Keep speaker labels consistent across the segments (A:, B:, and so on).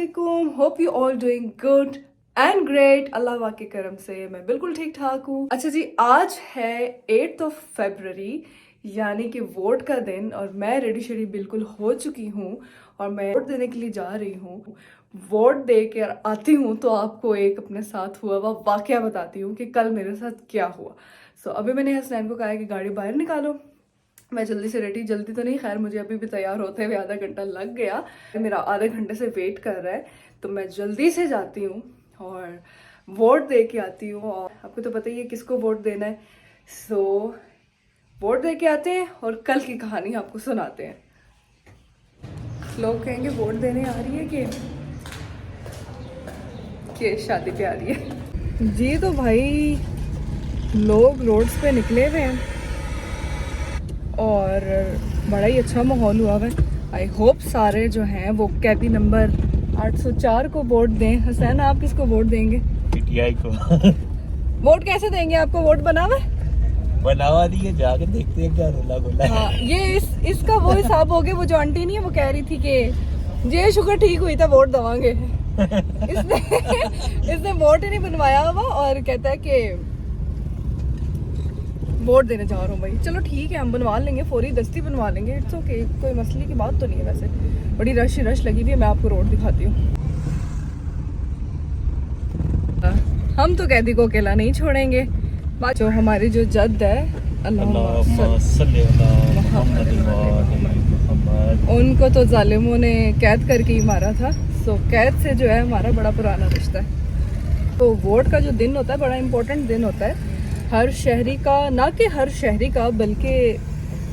A: अस्सलामुअलैकुम, hope you all doing good and great. Allah पाक के करम से मैं बिल्कुल ठीक ठाक हूँ। अच्छा जी, आज है 8 फरवरी यानी कि वोट का दिन और मैं रेडी शेडी बिल्कुल हो चुकी हूँ और मैं वोट देने के लिए जा रही हूँ। वोट दे के आती हूँ तो आपको एक अपने साथ हुआ वह वाकया बताती हूँ कि कल मेरे साथ क्या हुआ। सो अभी मैंने हसनैन को कहा है कि गाड़ी बाहर निकालो, मैं जल्दी से रेडी, जल्दी तो नहीं, खैर मुझे अभी भी तैयार होते हुए आधा घंटा लग गया, मेरा आधे घंटे से वेट कर रहा है, तो मैं जल्दी से जाती हूँ और वोट दे के आती हूँ। और आपको तो पता ही है किसको वोट देना है। सो वोट दे के आते हैं और कल की कहानी आपको सुनाते हैं। लोग कहेंगे वोट देने आ रही है कि शादी पे आ रही है जी। तो भाई लोग रोड्स पे निकले हुए हैं और बड़ा ही अच्छा माहौल हुआ है। आई होप सारे जो हैं वो कैदी नंबर 804 को वोट दें। हसैन, आप किसको वोट देंगे?
B: पीटीआई को।
A: वोट कैसे देंगे? आपको वोट
B: बनावा दिए, जाके देखते हैं क्या रोला गोला है।
A: हाँ, ये इसका वो हिसाब हो गया। वो जो आंटी नहीं है वो कह रही थी कि जे शुगर ठीक हुई था वोट दवांगे। इसने वोट ही नहीं बनवाया हुआ और कहता है कि वोट देने जा रहा हूँ। भाई चलो ठीक है, हम बनवा लेंगे, फौरी दस्ती बनवा लेंगे, इट्स ओके, कोई मसले की बात तो नहीं है। वैसे बड़ी रश लगी हुई है। मैं आपको रोड दिखाती हूँ। हम तो कैदी को अकेला नहीं छोड़ेंगे। जो हमारी जो जद है उनको तो जालिमों ने कैद करके ही मारा था। सो कैद से जो है हमारा बड़ा पुराना रिश्ता है। तो वोट का जो दिन होता है बड़ा इम्पोर्टेंट दिन होता है हर शहरी का, ना कि हर शहरी का बल्कि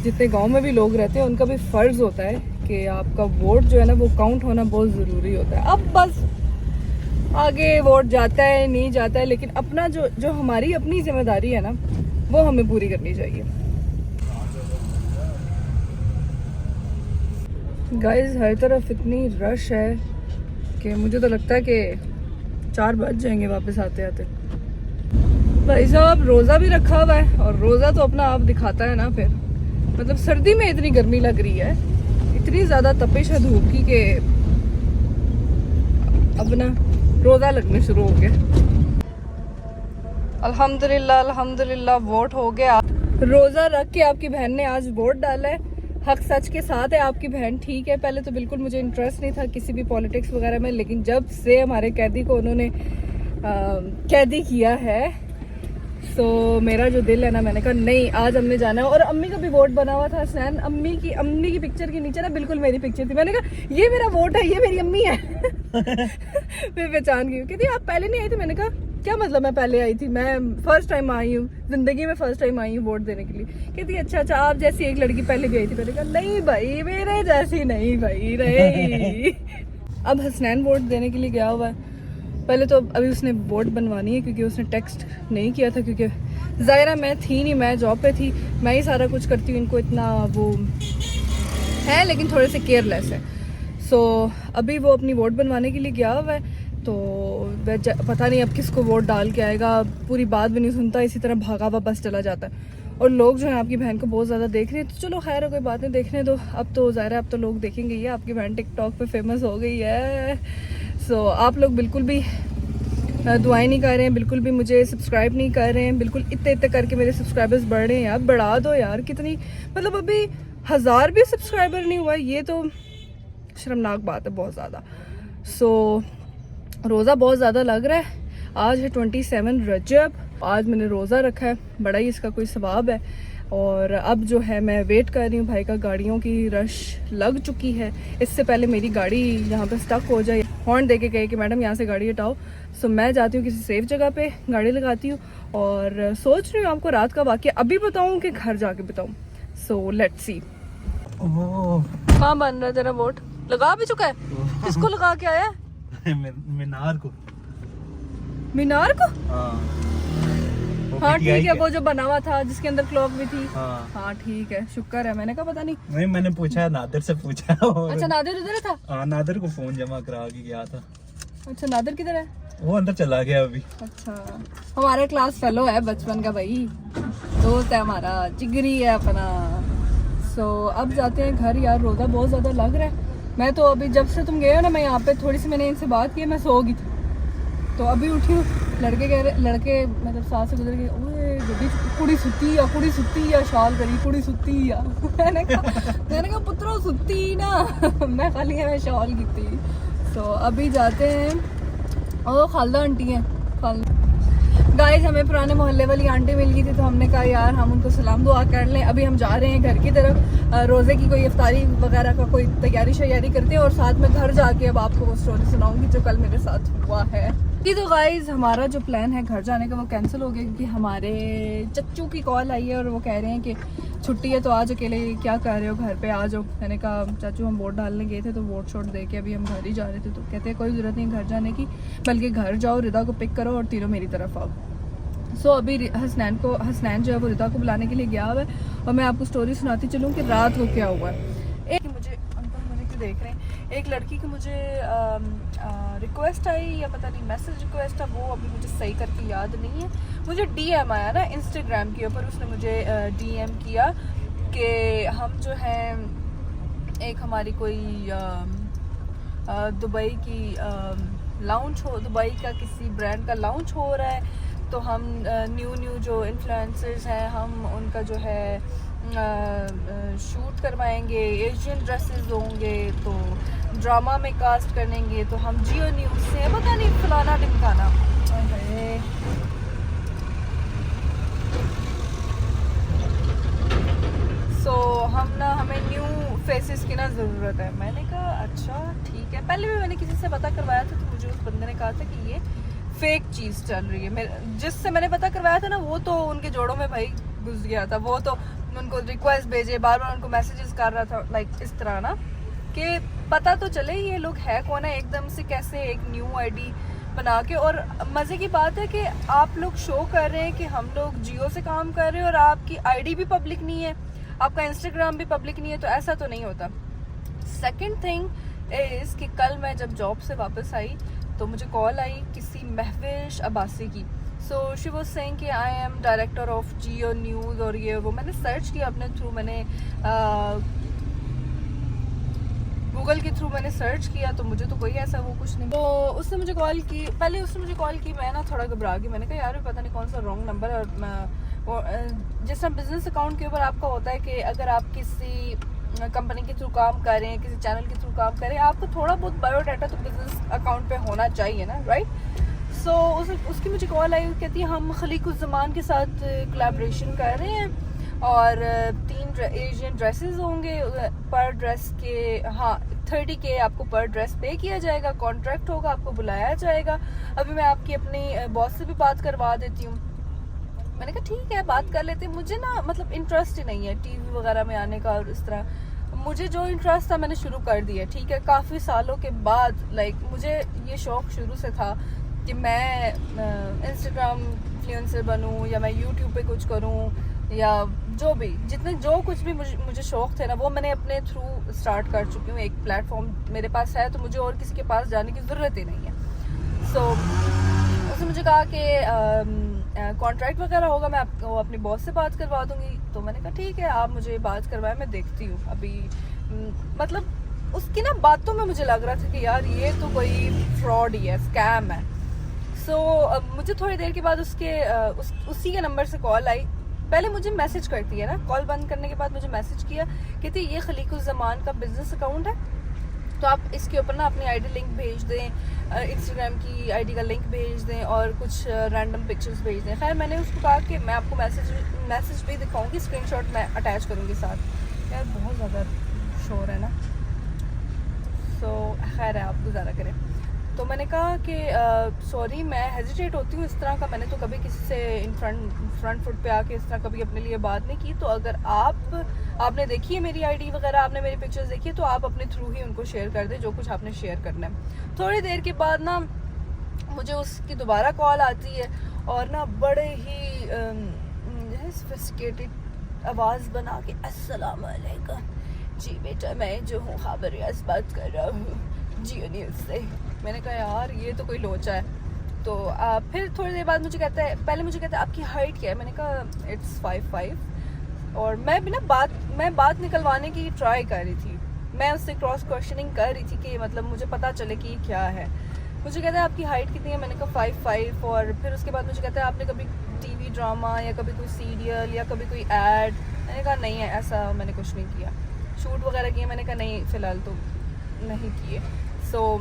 A: जितने गांव में भी लोग रहते हैं उनका भी फ़र्ज़ होता है कि आपका वोट जो है ना वो काउंट होना बहुत ज़रूरी होता है। अब बस आगे वोट जाता है नहीं जाता है, लेकिन अपना जो हमारी अपनी जिम्मेदारी है ना वो हमें पूरी करनी चाहिए। गाइस हर तरफ इतनी रश है कि मुझे तो लगता है कि 4 बज जाएंगे वापस आते आते। भाई साहब रोज़ा भी रखा हुआ है और रोज़ा तो अपना आप दिखाता है ना। फिर मतलब सर्दी में इतनी गर्मी लग रही है, इतनी ज़्यादा तपिश है धूप की कि अब ना रोज़ा लगने शुरू हो गया। अल्हम्दुलिल्लाह अल्हम्दुलिल्लाह वोट हो गया। रोज़ा रख के आपकी बहन ने आज वोट डाला है। हक सच के साथ है आपकी बहन, ठीक है। पहले तो बिल्कुल मुझे इंटरेस्ट नहीं था किसी भी पॉलिटिक्स वगैरह में, लेकिन जब से हमारे कैदी को उन्होंने कैदी किया है तो मेरा जो दिल है ना, मैंने कहा नहीं आज हमने जाना है। और अम्मी का भी वोट बना हुआ था हसनैन। अम्मी की पिक्चर के नीचे ना बिल्कुल मेरी पिक्चर थी। मैंने कहा ये मेरा वोट है, ये मेरी अम्मी है। फिर पहचान गई, कहती आप पहले नहीं आई थी। मैंने कहा क्या मतलब मैं पहले आई थी, मैं फर्स्ट टाइम आई हूँ, जिंदगी में फर्स्ट टाइम आई हूँ वोट देने के लिए। कहती अच्छा आप जैसी एक लड़की पहले भी आई थी। मैंने कहा नहीं भाई मेरे जैसी नहीं भाई रही। अब हसनैन वोट देने के लिए गया हुआ है। पहले तो अभी उसने वोट बनवानी है क्योंकि उसने टेक्स्ट नहीं किया था, क्योंकि ज़ाहिरा मैं थी नहीं, मैं जॉब पे थी, मैं ही सारा कुछ करती हूँ। इनको इतना वो है लेकिन थोड़े से केयरलेस है। सो अभी वो अपनी वोट बनवाने के लिए गया हुआ है, तो पता नहीं अब किसको वोट डाल के आएगा। पूरी बात भी नहीं सुनता, इसी तरह भागा हुआ बस चला जाता है। और लोग जो है आपकी बहन को बहुत ज़्यादा देख रहे हैं, तो चलो खैर कोई बात नहीं, देखने दो। अब तो ज़ाहिर है अब तो लोग देखेंगे ही, आपकी बहन टिकटॉक पे फेमस हो गई है। सो आप लोग बिल्कुल भी दुआएं नहीं कर रहे हैं, बिल्कुल भी मुझे सब्सक्राइब नहीं कर रहे हैं, बिल्कुल इतने करके मेरे सब्सक्राइबर्स बढ़ रहे हैं। यार बढ़ा दो यार, कितनी मतलब अभी 1000 भी सब्सक्राइबर नहीं हुआ, ये तो शर्मनाक बात है बहुत ज़्यादा। सो रोज़ा बहुत ज़्यादा लग रहा है। आज है 27 रजब, आज मैंने रोज़ा रखा है, बड़ा ही इसका कोई सवाब है। और अब जो है मैं वेट कर रही हूँ भाई का, गाड़ियों की रश लग चुकी है। इससे पहले मेरी गाड़ी यहाँ पे स्टक हो जाए, हॉर्न दे के कहे कि मैडम यहाँ से गाड़ी हटाओ। सो मैं जाती हूँ किसी सेफ जगह पे, गाड़ी लगाती हूँ और सोच रही हूँ आपको रात का वाक़या अभी बताऊँ कि घर जाके बताऊँ। So let's see. कहाँ बन रहा है तेरा वोट? लगा भी चुका है? किसको लगा के आया? मीनार को। हाँ ठीक है, वो जो बना हुआ था जिसके अंदर क्लॉक भी थी। हाँ ठीक है, शुक्र है। मैंने कहा पता नहीं
B: मैंने पूछा, नादिर से पूछा।
A: अच्छा नादिर उधर था?
B: हाँ नादिर को फोन जमा करा के गया था।
A: अच्छा नादिर किधर है?
B: वो अंदर चला गया अभी।
A: अच्छा हमारा क्लास फेलो है बचपन का भाई, दोस्त है हमारा, जिगरी है अपना। सो अब जाते हैं घर। यार रोज़ा बहुत ज़्यादा लग रहा है, मैं तो अभी जब से तुम गए हो ना, मैं यहाँ पे थोड़ी सी मैंने इनसे बात की, मैं सो गई थी, तो अभी उठी हूँ। लड़के मतलब साथ से गुजर गए, ओए गड्डी कुड़ी सुती या शाल करी कुड़ी सुती या मैंने कहा पुत्रो सुती ना मैं खाली है, मैं शाल की थी। तो अभी जाते हैं। और खालदा आंटी हैं, गाइस हमें पुराने मोहल्ले वाली आंटी मिल गई थी, तो हमने कहा यार हम उनको सलाम दुआ कर लें। अभी हम जा रहे हैं घर की तरफ, रोज़े की कोई इफ्तारी वगैरह का कोई तैयारी करते हैं, और साथ में घर जाके अब आपको वो स्टोरी सुनाऊंगी जो कल मेरे साथ हुआ है जी। तो गाइस हमारा जो प्लान है घर जाने का वो कैंसिल हो गया, क्योंकि हमारे चच्चू की कॉल आई है और वो कह रहे हैं कि छुट्टी है तो आज अकेले क्या कर रहे हो, घर पे आ जाओ। मैंने कहा चाचू हम वोट डालने गए थे तो वोट शोट दे के अभी हम घर ही जा रहे थे, तो कहते हैं कोई ज़रूरत नहीं घर जाने की, बल्कि घर जाओ, रिदा को पिक करो और तीनों मेरी तरफ आओ। सो अभी हसनैन जो है वो रिदा को बुलाने के लिए गया हुआ है, और मैं आपको स्टोरी सुनाती चलूँ कि रात को क्या हुआ है। एक मुझे अंकल मुझे क्यों देख रहे हैं, एक लड़की की मुझे रिक्वेस्ट आई या पता नहीं मैसेज रिक्वेस्ट है, वो अभी मुझे सही करके याद नहीं है। मुझे डीएम आया ना इंस्टाग्राम के ऊपर, उसने मुझे डीएम किया कि हम जो है एक हमारी कोई दुबई की लॉन्च हो, दुबई का किसी ब्रांड का लॉन्च हो रहा है, तो हम न्यू जो इन्फ्लुएंसर्स हैं हम उनका जो है शूट करवाएंगे, एशियन ड्रेसेस होंगे, तो ड्रामा में कास्ट करेंगे, तो हम जियो न्यूज़ से पता नहीं फलाना ढिमकाना। हमें न्यू फेसेस की ना ज़रूरत है। मैंने कहा अच्छा ठीक है। पहले भी मैंने किसी से पता करवाया था, तो मुझे उस बंदे ने कहा था कि ये फेक चीज़ चल रही है। जिससे मैंने पता करवाया था ना, वो तो उनके जोड़ों में भाई घुस गया था, वो तो उनको रिक्वेस्ट भेजे, बार बार उनको मैसेजेस कर रहा था, लाइक इस तरह ना कि पता तो चले ये लोग है कौन है, एकदम से कैसे एक न्यू आईडी बना के। और मज़े की बात है कि आप लोग शो कर रहे हैं कि हम लोग जियो से काम कर रहे हैं और आपकी आईडी भी पब्लिक नहीं है, आपका इंस्टाग्राम भी पब्लिक नहीं है, तो ऐसा तो नहीं होता। सेकंड थिंग इज़ कि कल मैं जब जॉब से वापस आई तो मुझे कॉल आई किसी महविश अब्बासी की। सो शी वॉज सेइंग कि I am director of Jio news और ये वो। मैंने सर्च किया अपने थ्रू, मैंने गूगल के थ्रू मैंने सर्च किया, तो मुझे तो कोई ऐसा वो कुछ नहीं। तो उसने मुझे कॉल की, पहले उसने मुझे कॉल की, मैं ना थोड़ा घबरा गई। मैंने कहा यार पता नहीं कौन सा रॉन्ग नंबर है। और जिस तरह बिजनेस अकाउंट के ऊपर आपका होता है कि अगर आप किसी कंपनी के थ्रू काम कर रहे हैं, किसी चैनल के थ्रू काम कर रहे हैं, आपको थोड़ा बहुत बायोडाटा तो बिजनेस अकाउंट पे होना चाहिए ना, राइट। सो उसकी मुझे कॉल आई, कहती है हम खलीकुज़्ज़मान के साथ कोलैबोरेशन कर रहे हैं और 3 एशियन ड्रेसेस होंगे पर ड्रेस के, हाँ 30K आपको पर ड्रेस पे किया जाएगा, कॉन्ट्रैक्ट होगा, आपको बुलाया जाएगा। अभी मैं आपकी अपनी बॉस से भी बात करवा देती हूँ। मैंने कहा ठीक है बात कर लेते हैं। मुझे ना मतलब इंटरेस्ट ही नहीं है टीवी वगैरह में आने का, और इस तरह मुझे जो इंटरेस्ट था मैंने शुरू कर दिया, ठीक है। काफ़ी सालों के बाद लाइक मुझे ये शौक़ शुरू से था कि मैं इंस्टाग्राम इन्फ्लुएंसर बनूं या मैं यूट्यूब पे कुछ करूं, या जो भी जो कुछ भी मुझे शौक़ थे ना, वो मैंने अपने थ्रू स्टार्ट कर चुकी हूँ। एक प्लेटफॉर्म मेरे पास है, तो मुझे और किसी के पास जाने की ज़रूरत ही नहीं है। सो उसने मुझे कहा कि कॉन्ट्रैक्ट वगैरह होगा, मैं आपको अपनी बॉस से बात करवा दूंगी। तो मैंने कहा ठीक है आप मुझे बात करवाएं, मैं देखती हूँ। अभी मतलब उसकी ना बातों में मुझे लग रहा था कि यार ये तो कोई फ्रॉड ही है, स्कैम है। सो मुझे थोड़ी देर के बाद उसी के नंबर से कॉल आई। पहले मुझे मैसेज करती है ना, कॉल बंद करने के बाद मुझे मैसेज किया, कहती ये खलीकुज़्ज़मान का बिजनेस अकाउंट है, तो आप इसके ऊपर ना अपनी आईडी लिंक भेज दें, इंस्टाग्राम की आईडी का लिंक भेज दें और कुछ रैंडम पिक्चर्स भेज दें। खैर मैंने उसको कहा कि मैं आपको मैसेज भी दिखाऊंगी, स्क्रीनशॉट मैं अटैच करूंगी साथ। यार बहुत ज़्यादा शोर है ना, सो खैर है आप गुजारा करें। तो मैंने कहा कि सॉरी मैं हेजिटेट होती हूँ इस तरह का, मैंने तो कभी किसी से फ्रंट फुट पे आके इस तरह कभी अपने लिए बात नहीं की। तो अगर आपने देखी है मेरी आईडी वगैरह, आपने मेरी पिक्चर्स देखी है, तो आप अपने थ्रू ही उनको शेयर कर दें जो कुछ आपने शेयर करना है। थोड़ी देर के बाद ना मुझे उसकी दोबारा कॉल आती है और ना बड़े ही सोफिस्टिकेटेड आवाज़ बना के अस्सलाम वालेकुम जी बेटा, मैं जो हूँ खबर रियाज बात कर रहा हूँ जियो न्यूज़ से। मैंने कहा यार ये तो कोई लोचा है। तो फिर थोड़ी देर बाद मुझे कहता है आपकी हाइट क्या है। मैंने कहा इट्स 5'5", और मैं भी ना बात निकलवाने की ट्राई कर रही थी। मैं उससे क्रॉस क्वेश्चनिंग कर रही थी कि मतलब मुझे पता चले कि क्या है। मुझे कहता है आपकी हाइट कितनी है, मैंने कहा 5'5", और फिर उसके बाद मुझे कहता है आपने कभी टीवी ड्रामा या कभी कोई सीरियल या कभी कोई ऐड, मैंने कहा नहीं है, ऐसा मैंने कुछ नहीं किया। शूट वगैरह किए, मैंने कहा नहीं फ़िलहाल तो नहीं किए। सो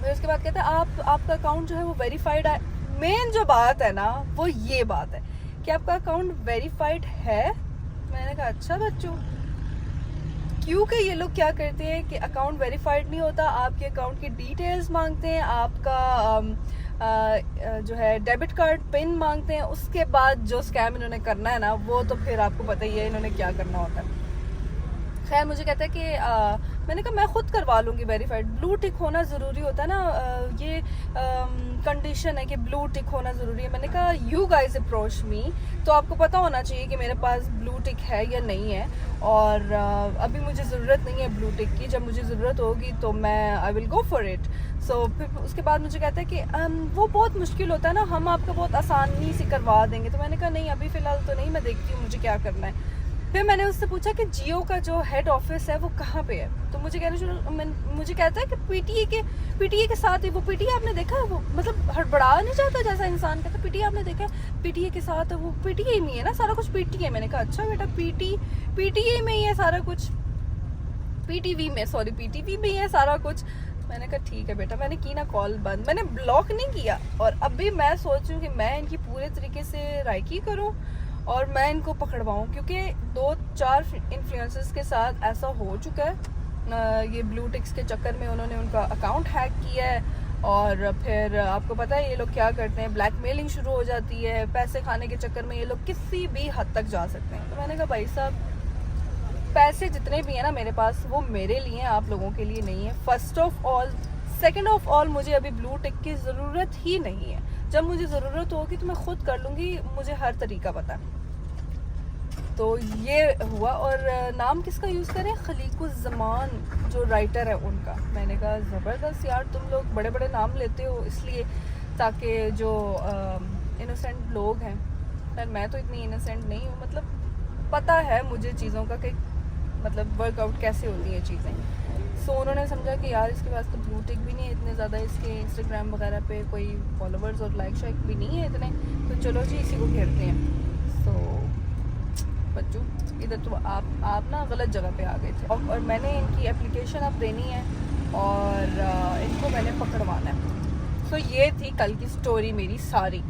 A: फिर उसके बाद कहता है आपका अकाउंट जो है वो वेरीफाइड है। मेन जो बात है ना वो ये बात है कि आपका अकाउंट वेरीफाइड है। मैंने कहा अच्छा बच्चों, क्योंकि ये लोग क्या करते हैं कि अकाउंट वेरीफाइड नहीं होता, आपके अकाउंट की डिटेल्स मांगते हैं, आपका जो है डेबिट कार्ड पिन मांगते हैं। उसके बाद जो स्कैम इन्होंने करना है ना वो तो फिर आपको पता ही है इन्होंने क्या करना होता है। खैर मुझे कहता है कि मैंने कहा मैं खुद करवा लूँगी वेरीफाइड। ब्लू टिक होना ज़रूरी होता है ना, ये कंडीशन है कि ब्लू टिक होना ज़रूरी है। मैंने कहा यू गाइज अप्रोच मी, तो आपको पता होना चाहिए कि मेरे पास ब्लू टिक है या नहीं है, और अभी मुझे ज़रूरत नहीं है ब्लू टिक की। जब मुझे ज़रूरत होगी तो मैं I will go for it. So फिर उसके बाद मुझे कहता है कि वो बहुत मुश्किल होता है ना, हम आपको बहुत आसानी से करवा देंगे। तो मैंने कहा नहीं अभी फ़िलहाल तो नहीं, मैं देखती हूँ मुझे क्या करना है। फिर मैंने उससे पूछा कि जियो का जो हेड ऑफिस है वो कहाँ पे है, तो मुझे कहता है कि पीटीए के साथ ही। वो पीटीए आपने देखा है, वो मतलब हड़बड़ा नहीं जाता जैसा इंसान कहता है पीटीए आपने देखा है, पीटीए के साथ है, वो पीटीए में है ना सारा कुछ, पीटीए। मैंने कहा अच्छा बेटा पीटीए में ही है सारा कुछ, पीटीवी में ही है सारा कुछ। मैंने कहा ठीक है बेटा। मैंने की ना कॉल बंद, मैंने ब्लॉक नहीं किया, और अभी मैं सोच रही हूँ कि मैं इनकी पूरे तरीके से राइकी करूँ और मैं इनको पकड़वाऊँ, क्योंकि 2-4 इन्फ्लुएंसर्स के साथ ऐसा हो चुका है। ये ब्लू टिक्स के चक्कर में उन्होंने उनका अकाउंट हैक किया है, और फिर आपको पता है ये लोग क्या करते हैं, ब्लैकमेलिंग शुरू हो जाती है। पैसे खाने के चक्कर में ये लोग किसी भी हद तक जा सकते हैं। तो मैंने कहा भाई साहब पैसे जितने भी हैं ना मेरे पास वो मेरे लिए, आप लोगों के लिए नहीं है first of all. Second of all मुझे अभी ब्लू टिक की ज़रूरत ही नहीं है। जब मुझे ज़रूरत होगी तो मैं खुद कर लूँगी, मुझे हर तरीका पता है। तो ये हुआ। और नाम किसका यूज़ करें, खलीकुज़्ज़मान जो राइटर है उनका। मैंने कहा ज़बरदस्त यार, तुम लोग बड़े बड़े नाम लेते हो इसलिए ताकि जो इनोसेंट लोग हैं, पर मैं तो इतनी इनोसेंट नहीं हूँ, मतलब पता है मुझे चीज़ों का कि मतलब वर्कआउट कैसे होती हैं चीज़ें। सो उन्होंने समझा कि यार इसके पास तो ब्लू टिक भी नहीं है इतने ज़्यादा, इसके इंस्टाग्राम वगैरह पे कोई फॉलोवर्स और लाइक शाइक भी नहीं है इतने, तो चलो जी इसी को घेरते हैं। सो बच्चों इधर तो आप ना गलत जगह पे आ गए थे, और मैंने इनकी एप्लीकेशन अब देनी है और इनको मैंने पकड़वाना है। सो ये थी कल की स्टोरी मेरी सारी।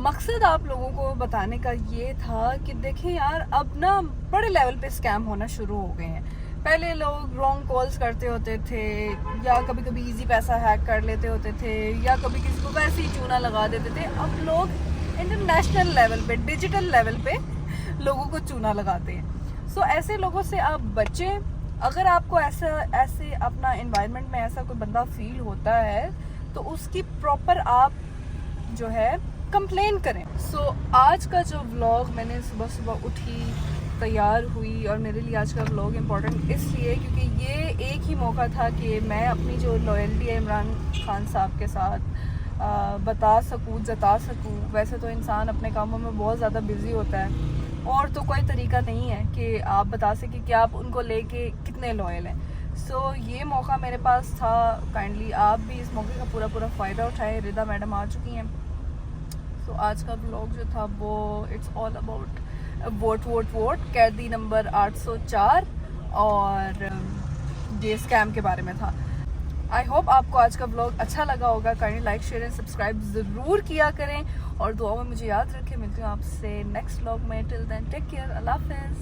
A: मकसद आप लोगों को बताने का ये था कि देखें यार अब ना बड़े लेवल पे स्कैम होना शुरू हो गए हैं। पहले लोग रॉन्ग कॉल्स करते होते थे, या कभी कभी इजी पैसा हैक कर लेते होते थे, या कभी किसी को वैसे ही चूना लगा देते थे। अब लोग इंटरनेशनल लेवल पे, डिजिटल लेवल पे लोगों को चूना लगाते हैं। सो ऐसे लोगों से आप बचें। अगर आपको ऐसे अपना एनवायरनमेंट में ऐसा कोई बंदा फील होता है तो उसकी प्रॉपर आप जो है कंप्लेन करें। सो आज का जो व्लॉग, मैंने सुबह सुबह उठी, तैयार हुई, और मेरे लिए आज का व्लॉग इम्पोर्टेंट इसलिए क्योंकि ये एक ही मौका था कि मैं अपनी जो लॉयल्टी है इमरान खान साहब के साथ बता सकूँ, जता सकूँ। वैसे तो इंसान अपने कामों में बहुत ज़्यादा बिजी होता है, और तो कोई तरीका नहीं है कि आप बता सकें कि आप उनको लेके कितने लॉयल हैं। सो ये मौका मेरे पास था। काइंडली आप भी इस मौके का पूरा फ़ायदा उठाएं। रिदा मैडम आ चुकी हैं। तो आज का ब्लॉग जो था वो इट्स ऑल अबाउट वोट कैदी नंबर 804 और ये स्कैम के बारे में था। आई होप आपको आज का ब्लॉग अच्छा लगा होगा। Kindly like share and subscribe ज़रूर किया करें, और दुआ में मुझे याद रखें। मिलती हूँ आपसे नेक्स्ट ब्लॉग में। टिल देन टेक केयर, अल्लाह हाफ़िज़।